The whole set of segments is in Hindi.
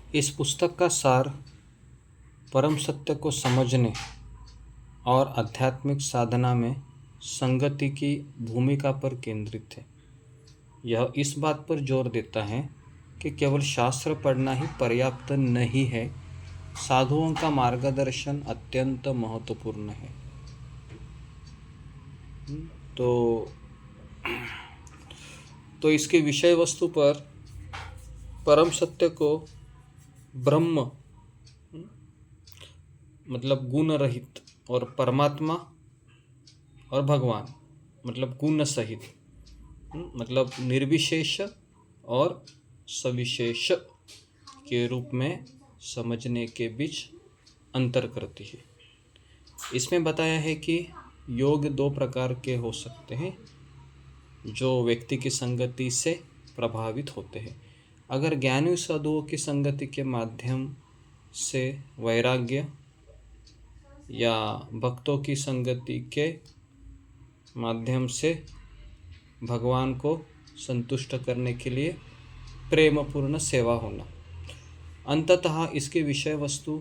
इस पुस्तक का सार परम सत्य को समझने और आध्यात्मिक साधना में संगति की भूमिका पर केंद्रित है। यह इस बात पर जोर देता है कि केवल शास्त्र पढ़ना ही पर्याप्त नहीं है, साधुओं का मार्गदर्शन अत्यंत महत्वपूर्ण है। तो इसके विषय वस्तु पर परम सत्य को ब्रह्म मतलब गुण रहित और परमात्मा और भगवान मतलब गुण सहित मतलब निर्विशेष और सविशेष के रूप में समझने के बीच अंतर करती है। इसमें बताया है कि योग दो प्रकार के हो सकते हैं जो व्यक्ति की संगति से प्रभावित होते हैं। अगर ज्ञानी साधुओं की संगति के माध्यम से वैराग्य या भक्तों की संगति के माध्यम से भगवान को संतुष्ट करने के लिए प्रेमपूर्ण सेवा होना, अंततः इसके विषय वस्तु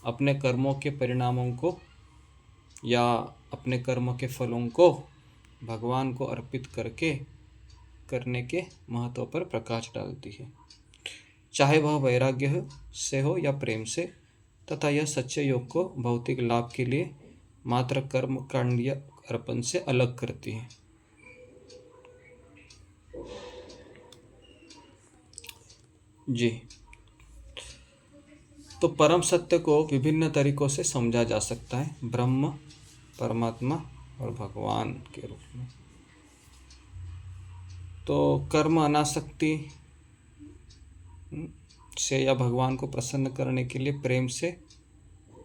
अपने कर्मों के परिणामों को या अपने कर्मों के फलों को भगवान को अर्पित करने के महत्व पर प्रकाश डालती है, चाहे वह वैराग्य से हो या प्रेम से, तथा यह सच्चे योग को भौतिक लाभ के लिए मात्र कर्म कांडीय अर्पण से अलग करती है। जी, तो परम सत्य को विभिन्न तरीकों से समझा जा सकता है, ब्रह्म, परमात्मा और भगवान के रूप में। तो कर्म अनासक्ति से या भगवान को प्रसन्न करने के लिए प्रेम से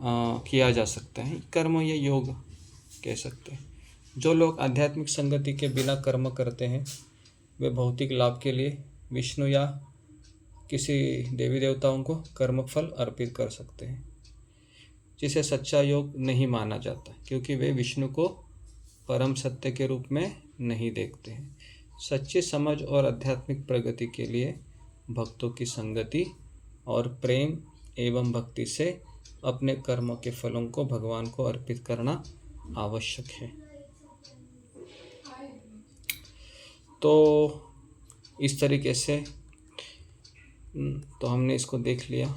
किया जा सकता है, कर्म या योग कह सकते हैं। जो लोग आध्यात्मिक संगति के बिना कर्म करते हैं वे भौतिक लाभ के लिए विष्णु या किसी देवी देवताओं को कर्मफल अर्पित कर सकते हैं, जिसे सच्चा योग नहीं माना जाता क्योंकि वे विष्णु को परम सत्य के रूप में नहीं देखते हैं। सच्ची समझ और आध्यात्मिक प्रगति के लिए भक्तों की संगति और प्रेम एवं भक्ति से अपने कर्मों के फलों को भगवान को अर्पित करना आवश्यक है। तो इस तरीके से तो हमने इसको देख लिया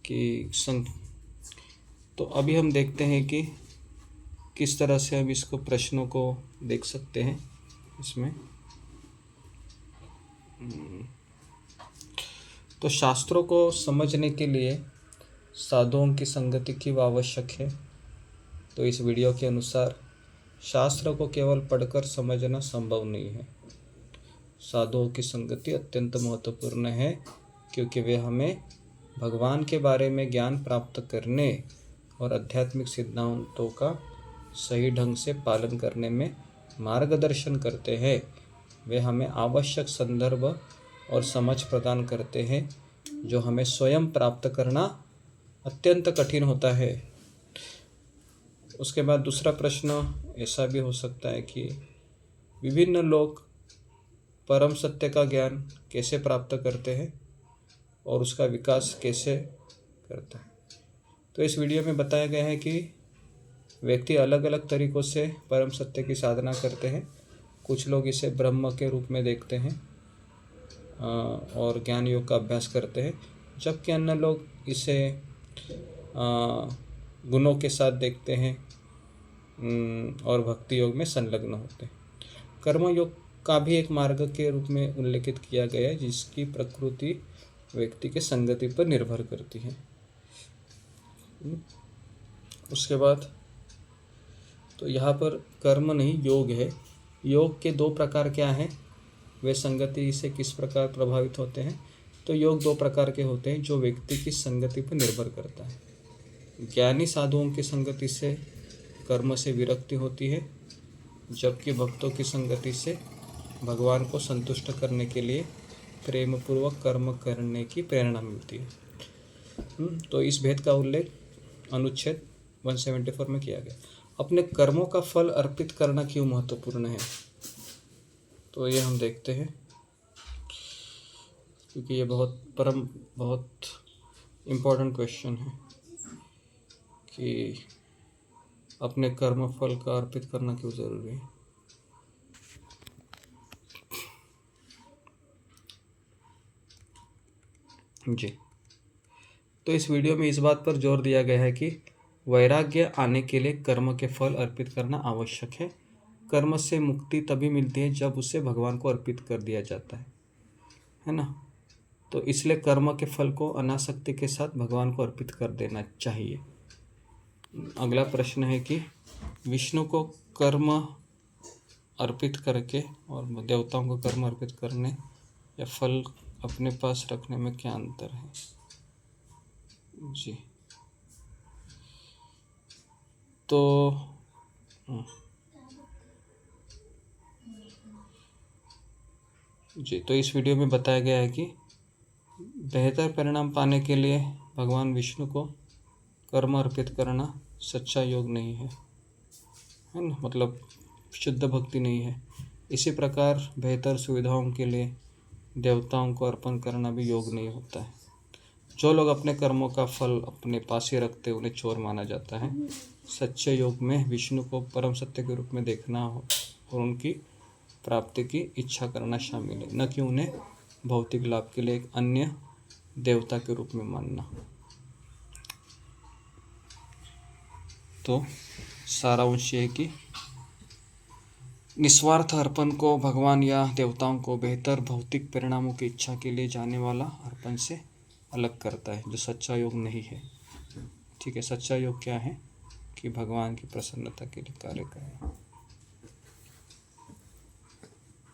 कि तो अभी हम देखते हैं कि किस तरह से हम इसको प्रश्नों को देख सकते हैं। इसमें तो शास्त्रों को समझने के लिए साधुओं की संगति की आवश्यक है। तो इस वीडियो के अनुसार शास्त्र को केवल पढ़कर समझना संभव नहीं है। साधुओं की संगति अत्यंत महत्वपूर्ण है क्योंकि वे हमें भगवान के बारे में ज्ञान प्राप्त करने और आध्यात्मिक सिद्धांतों का सही ढंग से पालन करने में मार्गदर्शन करते हैं। वे हमें आवश्यक संदर्भ और समझ प्रदान करते हैं जो हमें स्वयं प्राप्त करना अत्यंत कठिन होता है। उसके बाद दूसरा प्रश्न ऐसा भी हो सकता है कि विभिन्न लोग परम सत्य का ज्ञान कैसे प्राप्त करते हैं और उसका विकास कैसे करता है। तो इस वीडियो में बताया गया है कि व्यक्ति अलग अलग तरीक़ों से परम सत्य की साधना करते हैं। कुछ लोग इसे ब्रह्म के रूप में देखते हैं और ज्ञान योग का अभ्यास करते हैं, जबकि अन्य लोग इसे गुणों के साथ देखते हैं और भक्ति योग में संलग्न होते हैं। कर्म योग का भी एक मार्ग के रूप में उल्लेखित किया गया है जिसकी प्रकृति व्यक्ति के संगति पर निर्भर करती है। उसके बाद तो यहाँ पर कर्म नहीं योग है। योग के दो प्रकार क्या हैं, वे संगति से किस प्रकार प्रभावित होते हैं। तो योग दो प्रकार के होते हैं जो व्यक्ति की संगति पर निर्भर करता है। ज्ञानी साधुओं की संगति से कर्म से विरक्ति होती है, जबकि भक्तों की संगति से भगवान को संतुष्ट करने के लिए प्रेम पूर्वक कर्म करने की प्रेरणा मिलती है। तो इस भेद का उल्लेख अनुच्छेद 174 में किया गया। अपने कर्मों का फल अर्पित करना क्यों महत्वपूर्ण है, तो ये हम देखते हैं। क्योंकि ये बहुत इम्पोर्टेंट क्वेश्चन है कि अपने कर्म फल का अर्पित करना क्यों ज़रूरी है। जी, तो इस वीडियो में इस बात पर जोर दिया गया है कि वैराग्य आने के लिए कर्म के फल अर्पित करना आवश्यक है। कर्म से मुक्ति तभी मिलती है जब उसे भगवान को अर्पित कर दिया जाता है ना। तो इसलिए कर्म के फल को अनासक्ति के साथ भगवान को अर्पित कर देना चाहिए। अगला प्रश्न है कि विष्णु को कर्म अर्पित करके और देवताओं को कर्म अर्पित करने या फल अपने पास रखने में क्या अंतर है। जी, तो इस वीडियो में बताया गया है कि बेहतर परिणाम पाने के लिए भगवान विष्णु को कर्म अर्पित करना सच्चा योग नहीं है ना, मतलब शुद्ध भक्ति नहीं है। इसी प्रकार बेहतर सुविधाओं के लिए देवताओं को अर्पण करना भी योग नहीं होता है। जो लोग अपने कर्मों का फल अपने पास ही रखते उन्हें चोर माना जाता है। सच्चे योग में विष्णु को परम सत्य के रूप में देखना और उनकी प्राप्ति की इच्छा करना शामिल है, न कि उन्हें भौतिक लाभ के लिए एक अन्य देवता के रूप में मानना। तो सारांश ये है कि निस्वार्थ अर्पण को भगवान या देवताओं को बेहतर भौतिक परिणामों की इच्छा के लिए जाने वाला अर्पण से अलग करता है, जो सच्चा योग नहीं है। ठीक है, सच्चा योग क्या है कि भगवान की प्रसन्नता के लिए कार्य करना।